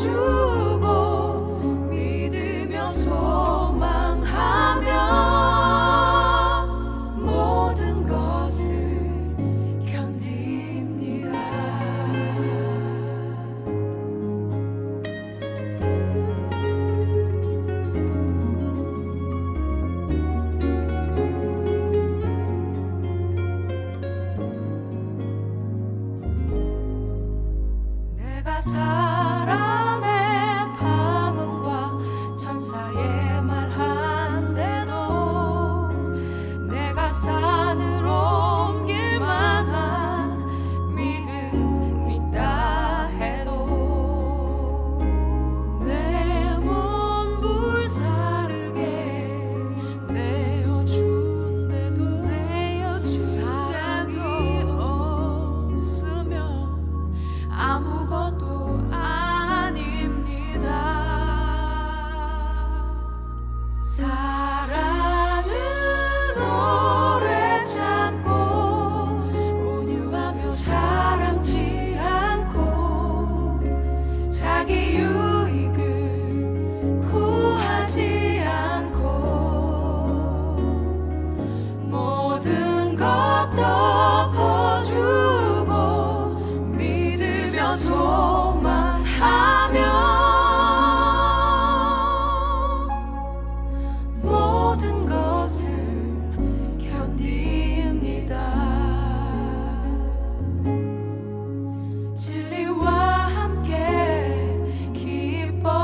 덮어주고 믿으며 소망하며 모든 것을 견딥니다. 내가 사람의 방언과 천사의 말한데도 내가 산을 옮길 만한 믿음 있다 해도 내 몸 불사르게 내어준데도 사랑이 없으면 아무것도 아닙니다. 사랑은 오래 참고 온유하며 자랑치 않고 자기 유익을 구하지 않고 모든 것 덮어주고 믿으며 소망하며 모든 것을 견딥니다. 진리와 함께 기뻐합니다.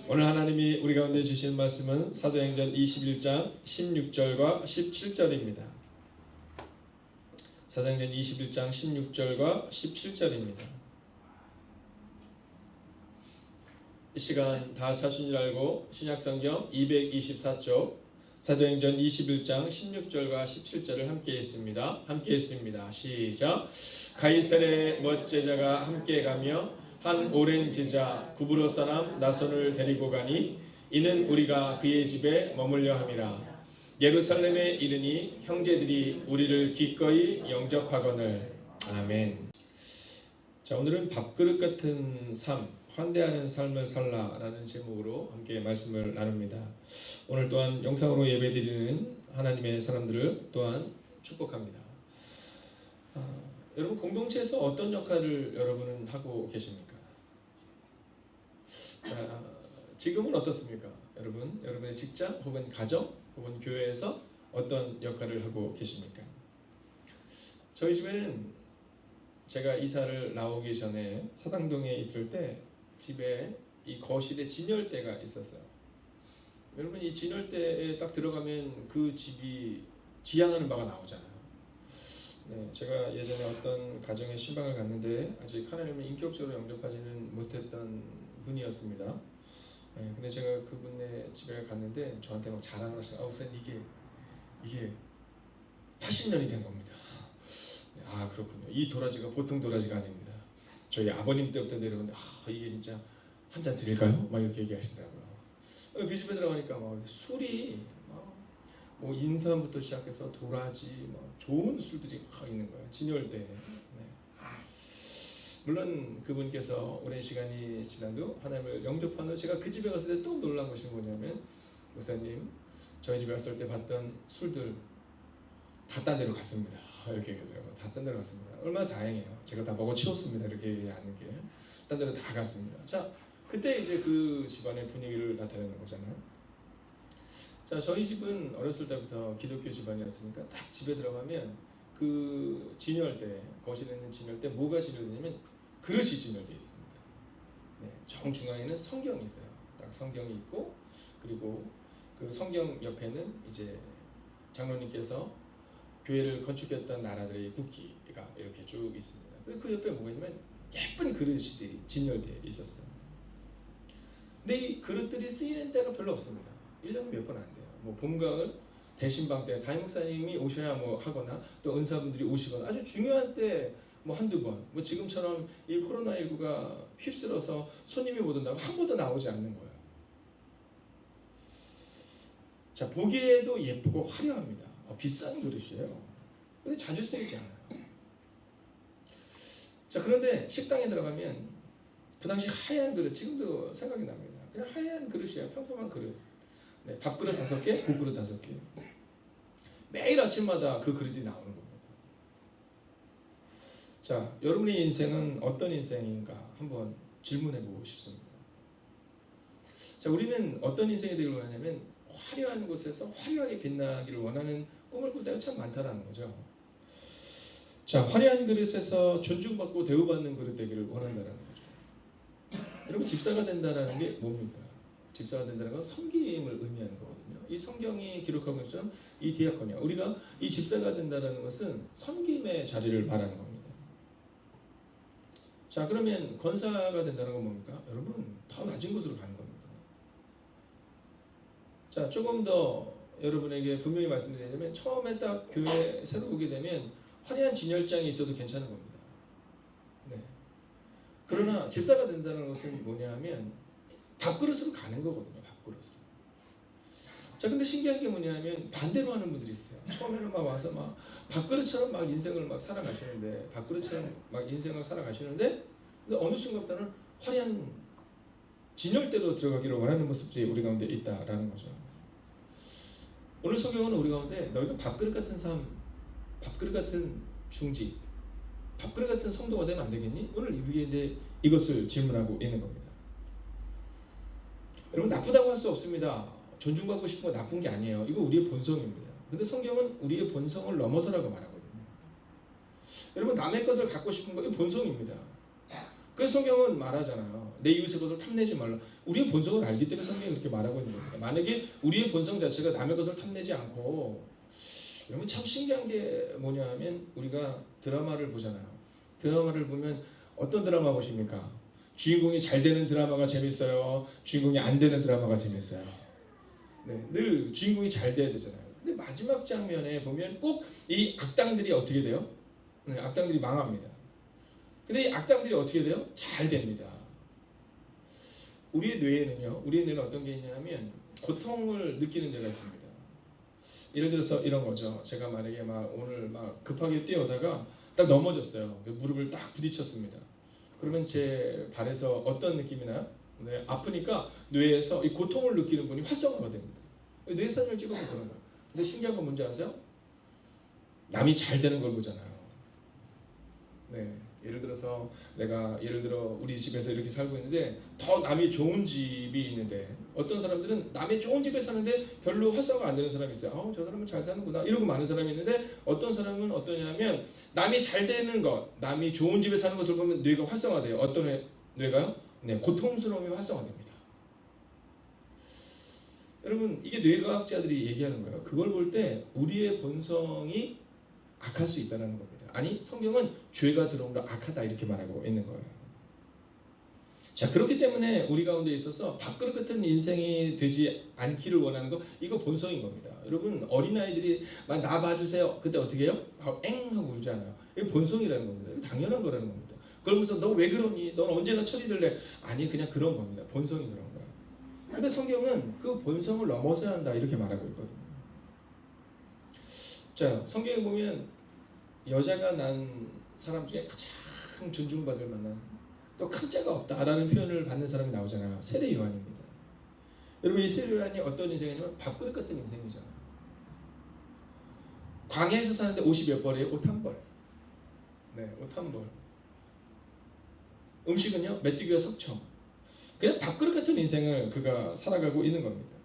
오늘 하나님이 우리 가운데 주신 말씀은 사도행전 21장 16절과 17절입니다. 사도행전 21장 16절과 17절입니다. 이 시간 다 찾으신 줄 알고 신약성경 224쪽 사도행전 21장 16절과 17절을 함께 했습니다. 시작. 가이사랴의 멋제자가 함께 가며 한 오랜 제자 구브로 사람 나손을 데리고 가니 이는 우리가 그의 집에 머물려 함이라. 예루살렘에 이르니 형제들이 우리를 기꺼이 영접하거늘. 아멘. 자, 오늘은 밥그릇 같은 삶, 환대하는 삶을 살라라는 제목으로 함께 말씀을 나눕니다. 오늘 또한 영상으로 예배드리는 하나님의 사람들을 또한 축복합니다. 여러분 공동체에서 어떤 역할을 여러분은 하고 계십니까? 지금은 어떻습니까? 여러분의 직장 혹은 가정 혹은 교회에서 어떤 역할을 하고 계십니까? 저희 집에는 제가 이사를 나오기 전에 사당동에 있을 때 집에 이 거실에 진열대가 있었어요. 여러분 이 진열대에 딱 들어가면 그 집이 지향하는 바가 나오잖아요. 네, 제가 예전에 어떤 가정에 신방을 갔는데 아직 하나님을 인격적으로 영접하지는 못했던 분이었습니다. 네, 근데 제가 그분의 집에 갔는데 저한테 막 자랑을 하시고, 목사님 이게 80년이 된 겁니다. 네, 아 그렇군요. 이 도라지가 보통 도라지가 아닙니다. 저희 아버님 때부터 내려온 이게 진짜 한 잔 드릴까요? 막 이렇게 얘기하시더라고요. 그 집에 들어가니까 막 술이 뭐 인삼부터 시작해서 도라지, 좋은 술들이 있는 거예요. 진열대. 네. 물론 그분께서 오랜 시간이 지나도 하나님을 영접한 후 제가 그 집에 갔을 때 또 놀란 것이 뭐냐면, 목사님 저희 집에 왔을 때 봤던 술들 다 딴 데로 갔습니다. 이렇게 얘기하죠. 다 딴 데로 갔습니다. 얼마나 다행이에요. 제가 다 먹어치웠습니다. 이렇게 얘기하는 게 딴 데로 다 갔습니다. 자, 그때 이제 그 집안의 분위기를 나타내는 거잖아요. 자, 저희 집은 어렸을 때부터 기독교 집안이었으니까 딱 집에 들어가면 그 진열대, 거실에 있는 진열대 뭐가 진열되냐면 그릇이 진열되어 있습니다. 네, 정중앙에는 성경이 있어요. 딱 성경이 있고, 그리고 그 성경 옆에는 이제 장로님께서 교회를 건축했던 나라들의 국기가 이렇게 쭉 있습니다. 그리고 그 옆에 뭐가 있냐면 예쁜 그릇이 진열되어 있었어요. 근데 이 그릇들이 쓰이는 때가 별로 없습니다. 1년에 몇 번 안 돼요. 뭐 봄, 가을, 대신방 때 담임 목사님이 오셔야 뭐 하거나 또 은사분들이 오시거나 아주 중요한 때 뭐 한두 번, 뭐 지금처럼 이 코로나19가 휩쓸어서 손님이 못 온다고 한 번도 나오지 않는 거예요. 자, 보기에도 예쁘고 화려합니다. 비싼 그릇이에요. 근데 자주 쓰이지 않아요. 자, 그런데 식당에 들어가면 그 당시 하얀 그릇, 지금도 생각이 납니다. 그냥 하얀 그릇이에요. 평범한 그릇. 네, 밥그릇 5개, 국그릇 5개. 매일 아침마다 그 그릇이 나오는 겁니다. 자, 여러분의 인생은 어떤 인생인가 한번 질문해 보고 싶습니다. 자, 우리는 어떤 인생이 되길 원하냐면 화려한 곳에서 화려하게 빛나기를 원하는 꿈을 꿀 때가 참 많다라는 거죠. 자, 화려한 그릇에서 존중받고 대우받는 그릇 되기를 원한다는 거죠. 여러분, 집사가 된다는 게 뭡니까? 집사가 된다는 건 섬김을 의미하는 거거든요. 이 성경이 기록하고 있는 것처럼 이 디아코니아, 우리가 이 집사가 된다는 것은 섬김의 자리를 말하는 겁니다. 자, 그러면 권사가 된다는 건 뭡니까? 여러분, 더 낮은 곳으로 가는 겁니다. 자, 조금 더 여러분에게 분명히 말씀드리자면 처음에 딱 교회 새로 오게 되면 화려한 진열장이 있어도 괜찮은 겁니다. 네. 그러나 집사가 된다는 것은 뭐냐면 밥그릇으로 가는 거거든요. 밥그릇으로. 자, 근데 신기한 게 뭐냐면 반대로 하는 분들이 있어요. 처음에는 막 와서 막 밥그릇처럼 막 인생을 막 살아가시는데, 밥그릇처럼 막 인생을 살아가시는데, 근데 어느 순간부터는 화려한 진열대로 들어가기를 원하는 모습들이 우리 가운데 있다라는 거죠. 오늘 성경은 우리 가운데 너희가 밥그릇 같은 삶, 밥그릇 같은 중직, 밥그릇 같은 성도가 되면 안 되겠니? 오늘 우리에게 이것을 질문하고 있는 겁니다. 여러분, 나쁘다고 할 수 없습니다. 존중받고 싶은 건 나쁜 게 아니에요. 이거 우리의 본성입니다. 근데 성경은 우리의 본성을 넘어서라고 말하거든요. 여러분, 남의 것을 갖고 싶은 거 이거 본성입니다. 그래서 성경은 말하잖아요. 내 이웃의 것을 탐내지 말라. 우리의 본성을 알기 때문에 성경이 그렇게 말하고 있는 겁니다. 만약에 우리의 본성 자체가 남의 것을 탐내지 않고, 여러분 참 신기한 게 뭐냐 하면 우리가 드라마를 보잖아요. 드라마를 보면 어떤 드라마 보십니까? 주인공이 잘 되는 드라마가 재밌어요. 주인공이 안 되는 드라마가 재밌어요. 네, 늘 주인공이 잘 돼야 되잖아요. 근데 마지막 장면에 보면 꼭 이 악당들이 어떻게 돼요? 네, 악당들이 망합니다. 근데 이 악당들이 어떻게 돼요? 잘 됩니다. 우리의 뇌에는 어떤 게 있냐면 고통을 느끼는 데가 있습니다. 예를 들어서 이런 거죠. 제가 만약에 막 오늘 막 급하게 뛰어오다가 딱 넘어졌어요. 무릎을 딱 부딪혔습니다. 그러면 제 발에서 어떤 느낌이 나요? 네, 아프니까 뇌에서 이 고통을 느끼는 분이 활성화가 됩니다. 뇌 사진을 찍어서 그런 거예요. 근데 신기한 건 뭔지 아세요? 남이 잘 되는 걸 보잖아요. 네, 예를 들어 우리 집에서 이렇게 살고 있는데 더 남이 좋은 집이 있는데 어떤 사람들은 남의 좋은 집에 사는데 별로 활성화가 안 되는 사람이 있어요. 저 사람은 잘 사는구나 이러고 많은 사람이 있는데 어떤 사람은 어떠냐면 남이 잘 되는 것, 남이 좋은 집에 사는 것을 보면 뇌가 활성화돼요. 어떤 뇌가요? 네, 고통스러움이 활성화됩니다. 여러분, 이게 뇌과학자들이 얘기하는 거예요. 그걸 볼 때 우리의 본성이 악할 수 있다는 겁니다. 아니, 성경은 죄가 들어오므로 악하다 이렇게 말하고 있는 거예요. 자, 그렇기 때문에 우리 가운데 있어서 밥그릇 같은 인생이 되지 않기를 원하는 거, 이거 본성인 겁니다. 여러분, 어린아이들이 막 나 봐주세요. 그때 어떻게 해요? 엥 하고 울잖아요. 이게 본성이라는 겁니다. 이거 당연한 거라는 겁니다. 그러면서 너 왜 그러니? 넌 언제나 처리될래? 아니, 그냥 그런 겁니다. 본성이 그런 거예요. 근데 성경은 그 본성을 넘어서야 한다 이렇게 말하고 있거든요. 자, 성경에 보면 여자가 난 사람 중에 가장 존중받을 만한 또 큰 자가 없다라는 표현을 받는 사람이 나오잖아요. 세례 요한입니다. 여러분, 이 세례 요한이 어떤 인생이냐면 밥그릇 같은 인생이잖아요. 광야에서 사는데 옷이 몇 벌이에요? 옷 한 벌. 네, 옷 한 벌. 음식은요, 메뚜기와 석청. 그냥 밥그릇 같은 인생을 그가 살아가고 있는 겁니다.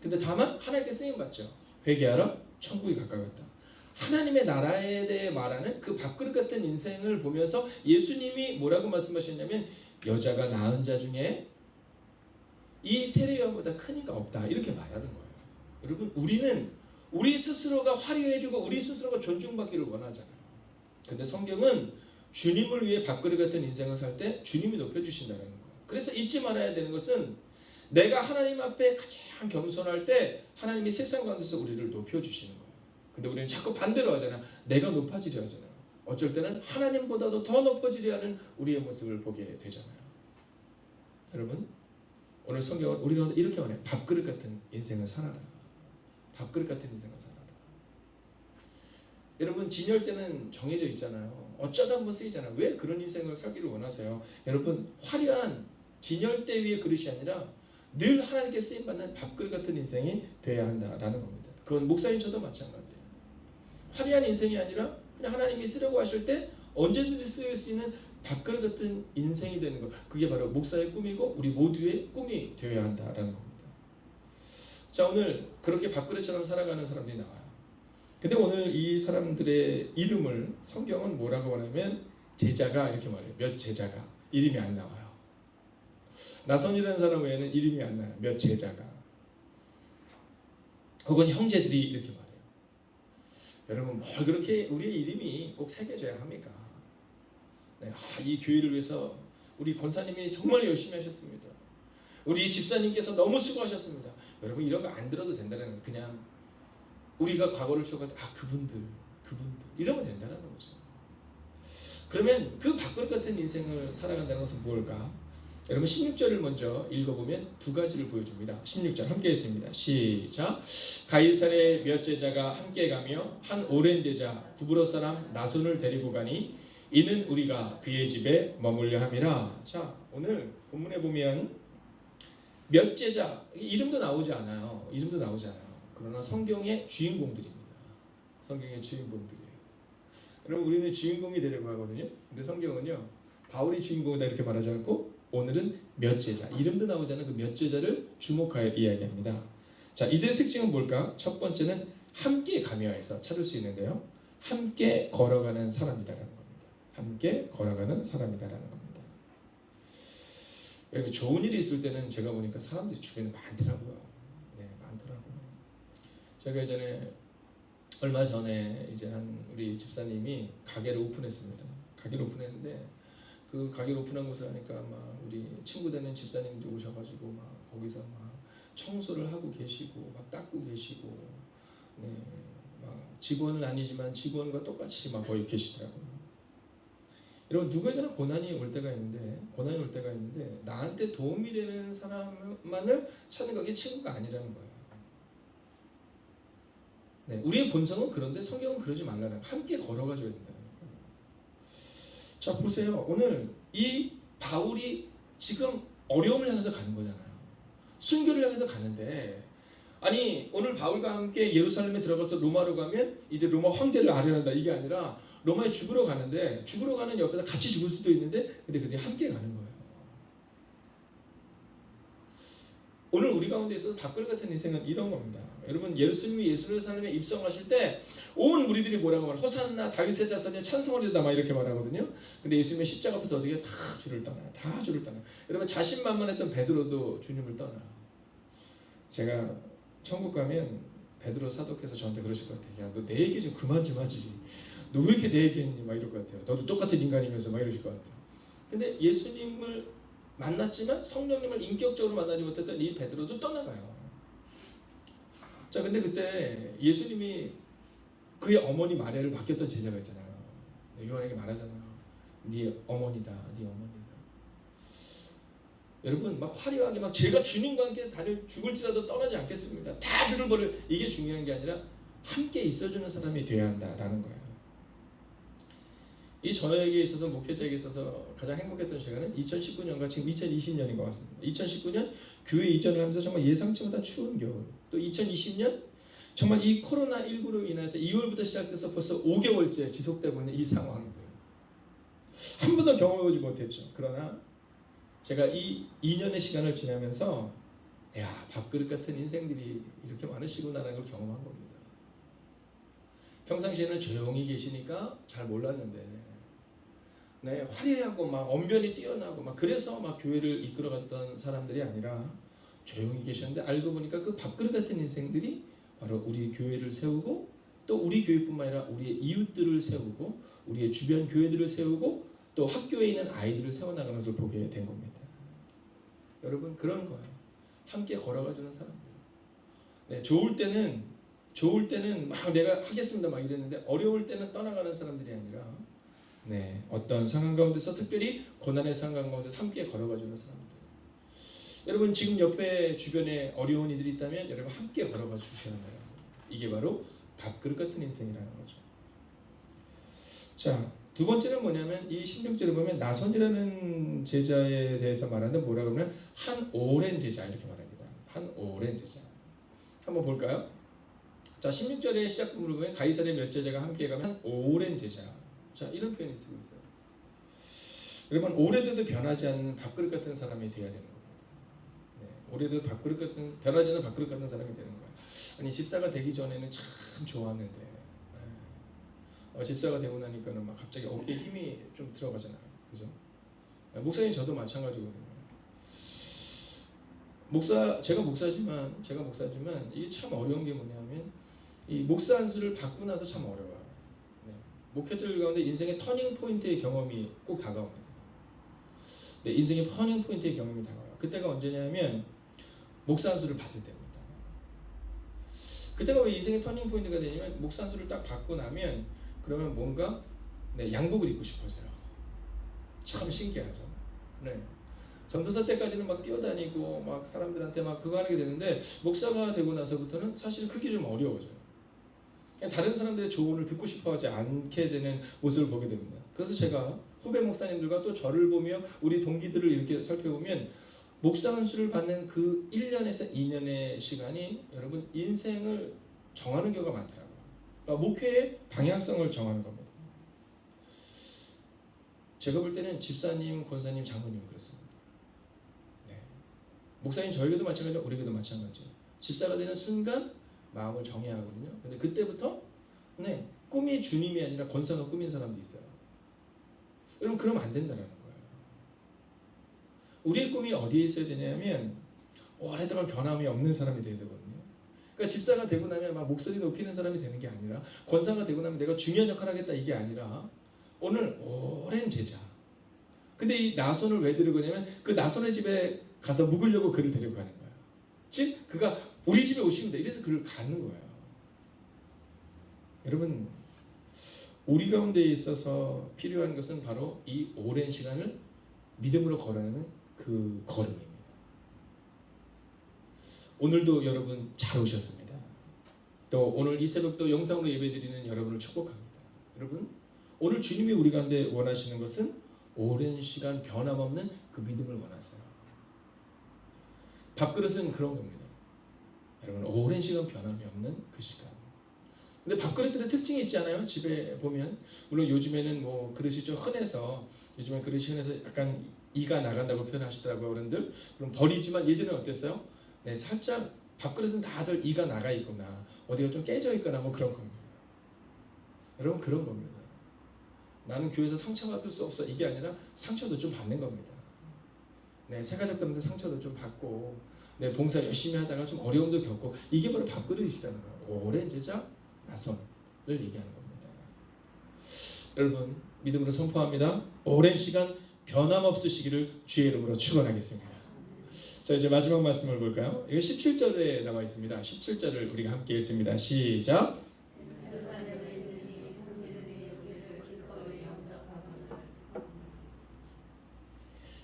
근데 다만 하나님께 쓰임 받죠. 회개하라, 천국이 가까웠다. 하나님의 나라에 대해 말하는 그 밥그릇 같은 인생을 보면서 예수님이 뭐라고 말씀하셨냐면 여자가 낳은 자 중에 이 세례 요한보다 큰 이가 없다 이렇게 말하는 거예요. 여러분, 우리는 우리 스스로가 화려해지고 우리 스스로가 존중받기를 원하잖아요. 근데 성경은 주님을 위해 밥그릇 같은 인생을 살 때 주님이 높여주신다는 거예요. 그래서 잊지 말아야 되는 것은 내가 하나님 앞에 가장 겸손할 때 하나님이 세상 가운데서 우리를 높여주시는 거예요. 근데 우리는 자꾸 반대로 하잖아요. 내가 높아지려 하잖아요. 어쩔 때는 하나님보다도 더 높아지려 하는 우리의 모습을 보게 되잖아요. 여러분, 오늘 성경은 우리가 이렇게 말해요. 밥그릇 같은 인생을 살아라. 밥그릇 같은 인생을 살아라. 여러분, 진열 때는 정해져 있잖아요. 어쩌다 한번 쓰이잖아요. 왜 그런 인생을 살기를 원하세요? 여러분, 화려한 진열 대 위의 그릇이 아니라 늘 하나님께 쓰임받는 밥그릇 같은 인생이 되어야 한다라는 겁니다. 그건 목사님 저도 마찬가지예요. 화려한 인생이 아니라 그냥 하나님이 쓰려고 하실 때 언제든지 쓰일 수 있는 밥그릇 같은 인생이 되는 것, 그게 바로 목사의 꿈이고 우리 모두의 꿈이 되어야 한다라는 겁니다. 자, 오늘 그렇게 밥그릇처럼 살아가는 사람들이 나와요. 근데 오늘 이 사람들의 이름을 성경은 뭐라고 하냐면 제자가 이렇게 말해요. 몇 제자가 이름이 안 나와요. 나선이라는 사람 외에는 이름이 안 나요. 몇 제자가. 혹은 형제들이 이렇게 말해요. 여러분, 뭐 그렇게 우리의 이름이 꼭 새겨져야 합니까? 네, 이 교회를 위해서 우리 권사님이 정말 열심히 하셨습니다. 우리 집사님께서 너무 수고하셨습니다. 여러분, 이런 거 안 들어도 된다는 거예요. 그냥 우리가 과거를 추억할 때 그분들 이러면 된다는 거죠. 그러면 그 밥그릇 같은 인생을 살아간다는 것은 뭘까? 여러분, 16절을 먼저 읽어보면 두 가지를 보여줍니다. 16절 함께 했습니다. 시작. 가이사랴의 몇 제자가 함께 가며 한 오랜 제자 구브로 사람 나손을 데리고 가니 이는 우리가 그의 집에 머물려 함이라. 자, 오늘 본문에 보면 몇 제자, 이름도 나오지 않아요. 그러나 성경의 주인공들입니다. 성경의 주인공들이에요. 여러분, 우리는 주인공이 되려고 하거든요. 근데 성경은요, 바울이 주인공이다 이렇게 말하지 않고 오늘은 몇 제자, 이름도 나오지 않은 그 몇 제자를 주목하여 이야기합니다. 자, 이들의 특징은 뭘까? 첫 번째는 함께 가며해서 찾을 수 있는데요. 함께 걸어가는 사람이다라는 겁니다. 함께 걸어가는 사람이다라는 겁니다. 여러분, 좋은 일이 있을 때는 제가 보니까 사람들이 주변에 많더라고요. 네, 많더라고요. 제가 얼마 전에 이제 우리 집사님이 가게를 오픈했습니다. 가게를 오픈했는데 그 가게를 오픈한 곳을 하니까 막 우리 친구 되는 집사님들이 오셔가지고 막 거기서 막 청소를 하고 계시고 막 닦고 계시고, 네, 막 직원은 아니지만 직원과 똑같이 막 거기 계시더라고요. 여러분, 누구에게나 고난이 올 때가 있는데 나한테 도움이 되는 사람만을 찾는 게 친구가 아니라는 거예요. 네, 우리의 본성은 그런데 성경은 그러지 말라는 거예요. 함께 걸어가줘야 된다는 거예요. 자, 보세요. 오늘 이 바울이 지금 어려움을 향해서 가는 거잖아요. 순교를 향해서 가는데, 아니 오늘 바울과 함께 예루살렘에 들어가서 로마로 가면 이제 로마 황제를 아련한다 이게 아니라 로마에 죽으러 가는데, 죽으러 가는 옆에서 같이 죽을 수도 있는데 근데 그들이 함께 가는 거예요. 오늘 우리 가운데 있어서 밥그릇 같은 인생은 이런 겁니다. 여러분, 예수님이 예루살렘에 입성하실 때 온 무리들이 뭐라고 말해요? 호산나 다윗의 자손이여 찬송하리로다 막 이렇게 말하거든요. 근데 예수님의 십자가 앞에서 어떻게 다 주를 떠나요. 여러분, 자신만만했던 베드로도 주님을 떠나요. 제가 천국 가면 베드로 사도께서 저한테 그러실 것 같아요. 야, 너 내 얘기 좀 그만 좀 하지. 너 왜 이렇게 내 얘기 했니? 막 이럴 것 같아요. 너도 똑같은 인간이면서 막 이러실 것 같아요. 근데 예수님을 만났지만 성령님을 인격적으로 만나지 못했던 이 베드로도 떠나가요. 자, 근데 그때 예수님이 그의 어머니 마리아를 맡겼던 제자가 있잖아요. 요한에게 말하잖아요. 네 어머니다. 여러분, 막 화려하게 막 제가 주님과 함께 죽을지라도 떠나지 않겠습니다. 다 주를 버릴, 이게 중요한 게 아니라 함께 있어주는 사람이 되어야 한다라는 거예요. 이 저에게 있어서, 목회자에게 있어서 가장 행복했던 시간은 2019년과 지금 2020년인 것 같습니다. 2019년 교회 이전을 하면서 정말 예상치 못한 추운 겨울, 또 2020년 정말 이 코로나19로 인해서 2월부터 시작돼서 벌써 5개월째 지속되고 있는 이 상황들 한 번도 경험해보지 못했죠. 그러나 제가 이 2년의 시간을 지나면서 야, 밥그릇 같은 인생들이 이렇게 많으시구나라는 걸 경험한 겁니다. 평상시에는 조용히 계시니까 잘 몰랐는데, 네, 화려하고 막 언변이 뛰어나고 막 그래서 막 교회를 이끌어갔던 사람들이 아니라 조용히 계셨는데 알고 보니까 그 밥그릇 같은 인생들이 바로 우리 교회를 세우고, 또 우리 교회뿐만 아니라 우리의 이웃들을 세우고, 우리의 주변 교회들을 세우고, 또 학교에 있는 아이들을 세워나가는 것을 보게 된 겁니다. 여러분, 그런 거예요. 함께 걸어가주는 사람들. 네, 좋을 때는 막 내가 하겠습니다 막 이랬는데 어려울 때는 떠나가는 사람들이 아니라 네, 어떤 상황 가운데서 특별히 고난의 상황 가운데 함께 걸어가주는 사람들. 여러분 지금 옆에 주변에 어려운 이들이 있다면 여러분 함께 걸어가 주셔야 해요. 이게 바로 밥그릇 같은 인생이라는 거죠. 자, 두 번째는 뭐냐면 이 16절에 보면 나선이라는 제자에 대해서 말하는 뭐라고 하면 한 오랜 제자 이렇게 말합니다. 한 오랜 제자. 한번 볼까요? 자, 16절의 시작 부분을 보면 가이사랴 몇 제자가 함께 가면 한 오랜 제자. 자, 이런 표현이 쓰고 있어요. 여러분 오래돼도 변하지 않는 밥그릇 같은 사람이 돼야 되는 겁니다. 네, 오래돼도 밥그릇 같은 변하지 않는 밥그릇 같은 사람이 되는 거예요. 아니 집사가 되기 전에는 참 좋았는데 집사가 되고 나니까는 막 갑자기 어깨에 힘이 좀 들어가잖아요. 그죠? 목사님 저도 마찬가지거든요. 제가 목사지만 이게 참 어려운 게 뭐냐면 이 목사 안수를 받고 나서 참 어려워요. 네. 목회들 가운데 인생의 터닝 포인트의 경험이 꼭 다가옵니다. 네, 인생의 터닝 포인트의 경험이 다가와요. 그때가 언제냐면 목사 안수를 받을 때입니다. 그때가 왜 인생의 터닝 포인트가 되냐면 목사 안수를 딱 받고 나면 그러면 뭔가 양복을 입고 싶어져요. 참 신기하죠. 네. 전도사 때까지는 막 뛰어다니고 막 사람들한테 막 그거 하게 되는데 목사가 되고 나서부터는 사실 그게 좀 어려워져요. 그냥 다른 사람들의 조언을 듣고 싶어하지 않게 되는 모습을 보게 됩니다. 그래서 제가 후배 목사님들과 또 저를 보며 우리 동기들을 이렇게 살펴보면 목사 안수를 받는 그 1년에서 2년의 시간이 여러분 인생을 정하는 경우가 많더라고요. 그러니까 목회의 방향성을 정하는 겁니다. 제가 볼 때는 집사님, 권사님, 장로님 그렇습니다. 네. 목사님 저에게도 마찬가지고 우리에게도 마찬가지예요. 집사가 되는 순간 마음을 정해야 하거든요. 근데 그때부터 꿈이 주님이 아니라 권사가 꾸민 사람도 있어요. 여러분 그러면 안 된다는 거예요. 우리의 꿈이 어디에 있어야 되냐면 오랫동안 변함이 없는 사람이 돼야 되거든요. 그러니까 집사가 되고 나면 막 목소리 높이는 사람이 되는 게 아니라 권사가 되고 나면 내가 중요한 역할을 하겠다 이게 아니라 오늘 오랜 제자. 근데 이 나손을 왜 데리고 가냐면 그 나손의 집에 가서 묵으려고 그를 데리고 가는 거예요. 즉 그가 우리 집에 오시면 돼. 이래서 그를 가는 거예요. 여러분 우리 가운데 있어서 필요한 것은 바로 이 오랜 시간을 믿음으로 걸어내는 그 걸음입니다. 오늘도 여러분 잘 오셨습니다. 또 오늘 이 새벽도 영상으로 예배드리는 여러분을 축복합니다. 여러분 오늘 주님이 우리 가운데 원하시는 것은 오랜 시간 변함없는 그 믿음을 원하세요. 밥그릇은 그런 겁니다. 여러분 오랜 시간 변함이 없는 그 시간. 근데 밥그릇들의 특징이 있지 않아요? 집에 보면 물론 요즘에는 뭐 그릇이 좀 흔해서 요즘엔 그릇이 흔해서 약간 이가 나간다고 표현하시더라고요 어른들. 그럼 버리지만 예전에 어땠어요? 네, 살짝 밥그릇은 다들 이가 나가 있거나 어디가 좀 깨져 있거나 뭐 그런 겁니다. 여러분 그런 겁니다. 나는 교회에서 상처받을 수 없어 이게 아니라 상처도 좀 받는 겁니다. 네, 새가족들한테 상처도 좀 받고 네, 봉사 열심히 하다가 좀 어려움도 겪고 이게 바로 밥그릇이라는 거예요. 오랜 제자 나손을 얘기하는 겁니다. 여러분 믿음으로 선포합니다. 오랜 시간 변함없으시기를 주의 이름으로 축원하겠습니다. 자 이제 마지막 말씀을 볼까요? 이거 17절에 나와 있습니다. 17절을 우리가 함께 읽습니다. 시작.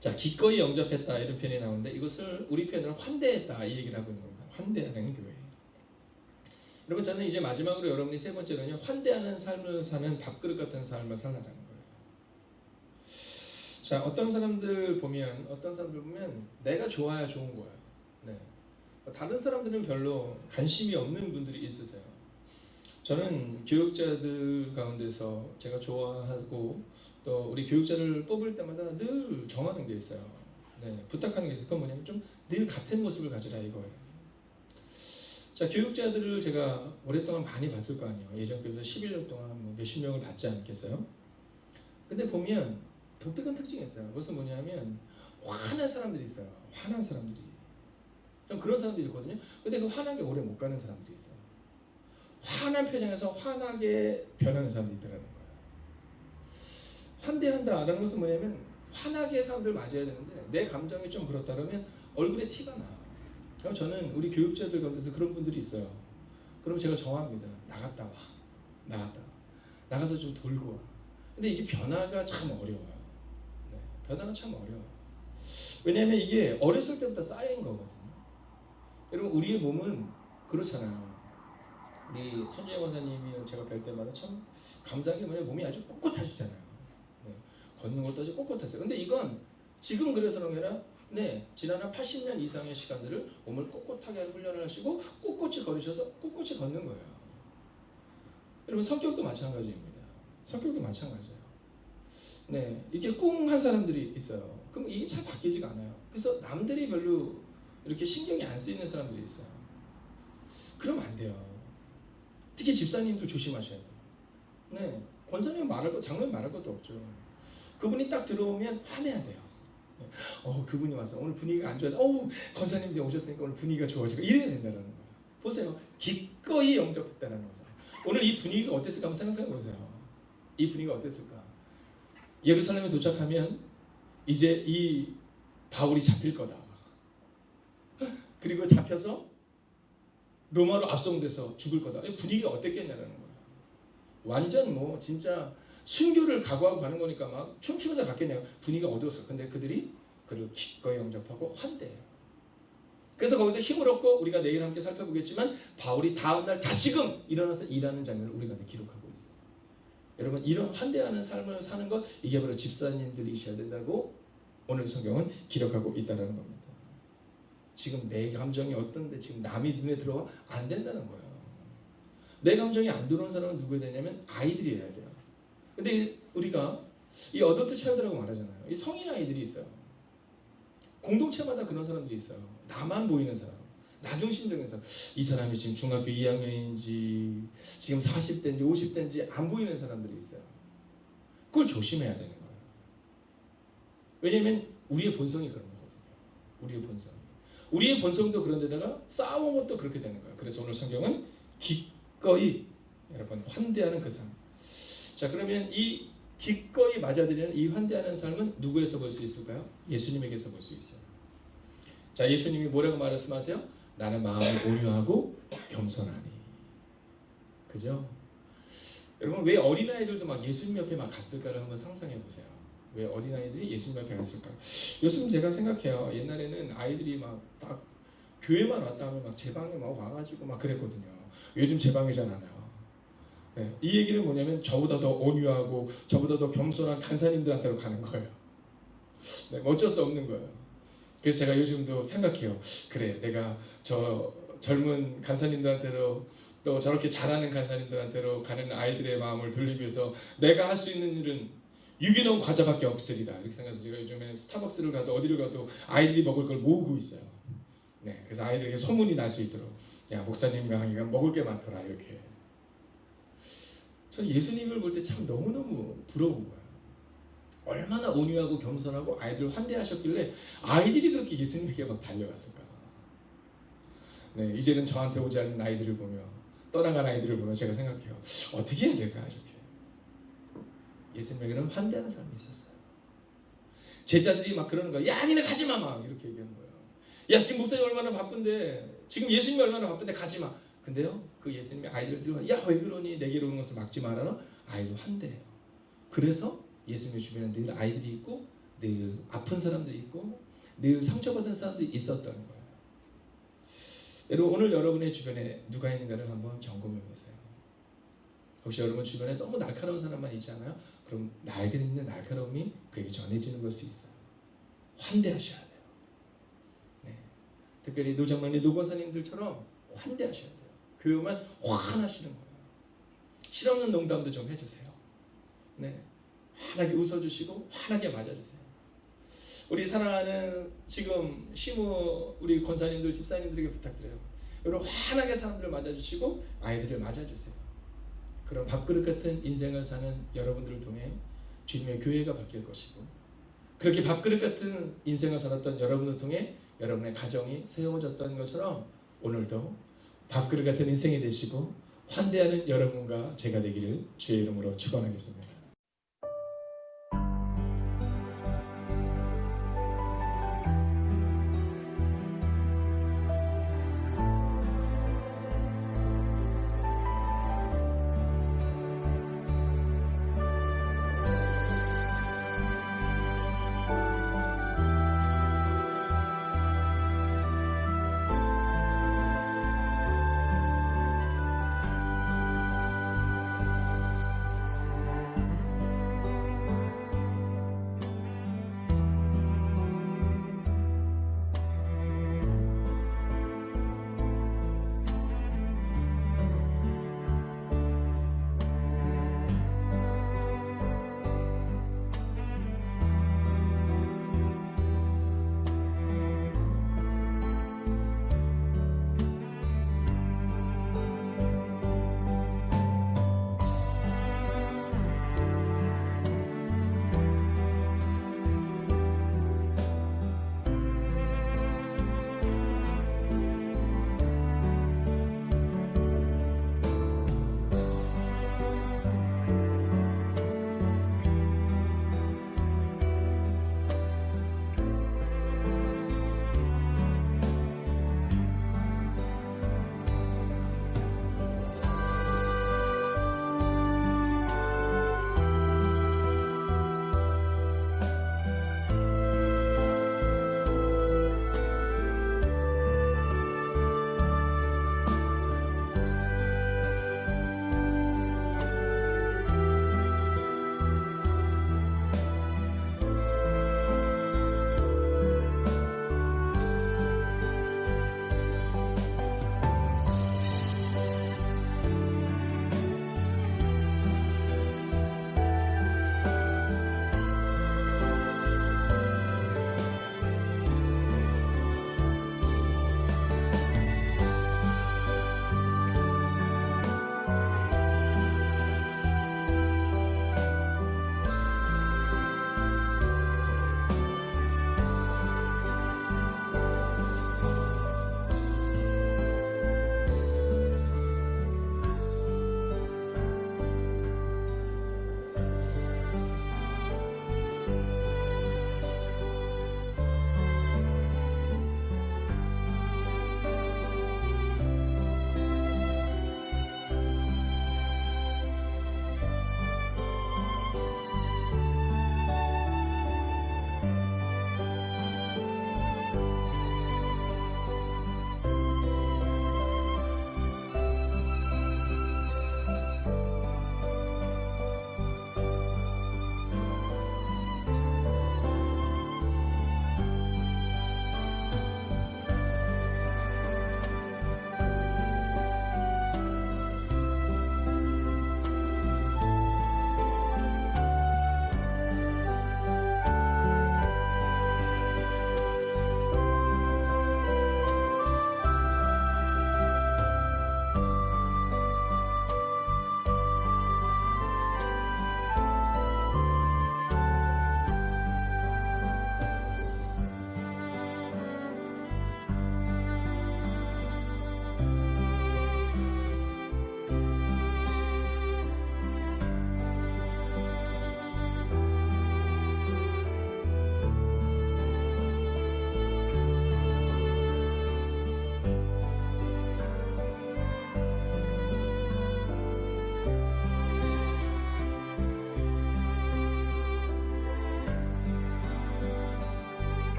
자 기꺼이 영접했다 이런 표현이 나오는데 이것을 우리 표현으로 환대했다 이 얘기를 하고 있는 겁니다. 환대하는 교회. 여러분 저는 이제 마지막으로 여러분이 세 번째로는요 환대하는 삶을 사는 밥그릇 같은 삶을 살아가는 거예요. 자 어떤 사람들 보면 내가 좋아야 좋은 거예요. 네. 다른 사람들은 별로 관심이 없는 분들이 있으세요. 저는 교육자들 가운데서 제가 좋아하고 또 우리 교육자를 뽑을 때마다 늘 정하는 게 있어요. 네, 부탁하는 게 있어요. 그건 뭐냐면 좀 늘 같은 모습을 가지라 이거예요. 자 교육자들을 제가 오랫동안 많이 봤을 거 아니에요. 예전 교회에서 11년 동안 뭐 몇십 명을 받지 않겠어요? 근데 보면 독특한 특징이 있어요. 그것은 뭐냐면 화난 사람들이 있어요. 화난 사람들이. 그런 사람들이 있거든요. 근데 그 화난 게 오래 못 가는 사람들이 있어요. 화난 표정에서 화나게 변하는 사람들이 있더라는 거예요. 환대한다라는 것은 뭐냐면 화나게 사람들 맞아야 되는데 내 감정이 좀 그렇다 그러면 얼굴에 티가 나. 그럼 저는 우리 교육자들 가운데서 그런 분들이 있어요. 그럼 제가 정합니다. 나갔다 와. 나가서 좀 돌고 와. 근데 이게 변화가 참 어려워요. 네, 변화가 참 어려워요. 왜냐하면 이게 어렸을 때부터 쌓인 거거든요. 여러분 우리의 몸은 그렇잖아요. 우리 손재영 원사님이 제가 뵐 때마다 참 감사한 게 뭐냐면 몸이 아주 꼿꼿하시잖아요. 네, 걷는 것도 아주 꼿꼿하세요. 근데 이건 지금 그래서 그런 게 아니라 지난 한 80년 이상의 시간들을 몸을 꼿꼿하게 훈련을 하시고 꼿꼿이 걸으셔서 꼿꼿이 걷는 거예요. 여러분 성격도 마찬가지입니다. 성격도 마찬가지예요. 네, 이게 꿍한 사람들이 있어요. 그럼 이게 잘 바뀌지가 않아요. 그래서 남들이 별로 이렇게 신경이 안 쓰이는 사람들이 있어요. 그러면 안 돼요. 특히 집사님도 조심하셔야 돼요. 네, 권사님 말할 것, 장로님 말할 것도 없죠. 그분이 딱 들어오면 화내야 돼요. 네. 그분이 와서 오늘 분위기가 안 좋아요. 권사님 이제 오셨으니까 오늘 분위기가 좋아지고 이래야 된다는 거예요. 보세요, 기꺼이 영접했다는 거죠. 오늘 이 분위기가 어땠을까 한번 생각해 보세요. 이 분위기가 어땠을까? 예루살렘에 도착하면 이제 이 바울이 잡힐 거다. 그리고 잡혀서 로마로 압송돼서 죽을 거다. 이 분위기가 어땠겠냐라는 거예요. 완전 뭐 진짜 순교를 각오하고 가는 거니까 막 춤추면서 갔겠냐고. 분위기가 어두웠어요. 근데 그들이 그를 기꺼이 영접하고 환대해요. 그래서 거기서 힘을 얻고 우리가 내일 함께 살펴보겠지만 바울이 다음날 다시금 일어나서 일하는 장면을 우리가 기록하고 있어요. 여러분 이런 환대하는 삶을 사는 것, 이게 바로 집사님들이셔야 된다고 오늘 성경은 기록하고 있다는 겁니다. 지금 내 감정이 어떤데 지금 남이 눈에 들어와 안 된다는 거예요. 내 감정이 안 들어오는 사람은 누구야 되냐면 아이들이어야 돼요. 근데 우리가 이 어덜트 차일드라고 말하잖아요. 이 성인 아이들이 있어요. 공동체마다 그런 사람들이 있어요. 나만 보이는 사람, 나중심적인 사람. 이 사람이 지금 중학교 2학년인지 지금 40대인지 50대인지 안 보이는 사람들이 있어요. 그걸 조심해야 되는 거예요. 왜냐하면 우리의 본성이 그런 거거든요. 우리의 본성. 우리의 본성도 그런데다가 싸운 것도 그렇게 되는 거예요. 그래서 오늘 성경은 기꺼이 여러분 환대하는 그 삶. 자, 그러면 이 기꺼이 맞아들이는 이 환대하는 삶은 누구에서 볼 수 있을까요? 예수님에게서 볼 수 있어요. 자, 예수님이 뭐라고 말씀하세요? 나는 마음이 온유하고 겸손하니. 그죠? 여러분 왜 어린아이들도 막 예수님 옆에 막 갔을까를 한번 상상해 보세요. 왜 어린아이들이 예수님 옆에 갔을까? 요즘 제가 생각해요. 옛날에는 아이들이 막 딱 교회만 왔다 하면 막 제 방에 막 와가지고 막 그랬거든요. 요즘 제 방에 잘 안 와요. 네, 이 얘기는 뭐냐면 저보다 더 온유하고 저보다 더 겸손한 간사님들한테로 가는 거예요. 네, 어쩔 수 없는 거예요. 그래서 제가 요즘도 생각해요. 그래, 내가 저 젊은 간사님들한테로 또 저렇게 잘하는 간사님들한테로 가는 아이들의 마음을 돌리기 위해서 내가 할 수 있는 일은 유기농 과자밖에 없으리라. 이렇게 생각해서 제가 요즘에 스타벅스를 가도 어디를 가도 아이들이 먹을 걸 모으고 있어요. 네, 그래서 아이들에게 소문이 날 수 있도록, 야, 목사님 강의가 먹을 게 많더라. 이렇게. 전 예수님을 볼 때 참 너무너무 부러운 거예요. 얼마나 온유하고 겸손하고 아이들을 환대하셨길래 아이들이 그렇게 예수님에게 막 달려갔을까. 네, 이제는 저한테 오지 않는 아이들을 보며, 떠나간 아이들을 보며 제가 생각해요. 어떻게 해야 될까 이렇게. 예수님에게는 환대하는 사람이 있었어요. 제자들이 막 그러는 거야. 야, 니네 가지 마, 막 이렇게 얘기하는 거예요. 야, 지금 목사님 얼마나 바쁜데, 지금 예수님이 얼마나 바쁜데 가지 마. 근데요, 그 예수님이 아이들을 들고, 야, 왜 그러니? 내게로 오는 것을 막지 말아라. 아이들 환대해요. 그래서 예수님의 주변에 늘 아이들이 있고, 늘 아픈 사람들이 있고, 늘 상처받은 사람들이 있었던 거예요. 여러분, 오늘 여러분의 주변에 누가 있는가를 한번 점검해 보세요. 혹시 여러분 주변에 너무 날카로운 사람만 있지 않아요? 그럼 나에게 있는 날카로움이 그에게 전해지는 걸 수 있어요. 환대하셔야 돼요. 네. 특별히 노장만리 노권사님들처럼 환대하셔야 돼요. 교회만 화나시는 거예요. 실없는 농담도 좀 해주세요. 네. 환하게 웃어주시고 환하게 맞아주세요. 우리 사랑하는 지금 시무 우리 권사님들 집사님들에게 부탁드려요. 여러분 환하게 사람들을 맞아주시고 아이들을 맞아주세요. 그런 밥그릇 같은 인생을 사는 여러분들을 통해 주님의 교회가 바뀔 것이고, 그렇게 밥그릇 같은 인생을 살았던 여러분을 통해 여러분의 가정이 세워졌던 것처럼 오늘도 밥그릇 같은 인생이 되시고 환대하는 여러분과 제가 되기를 주의 이름으로 축원하겠습니다.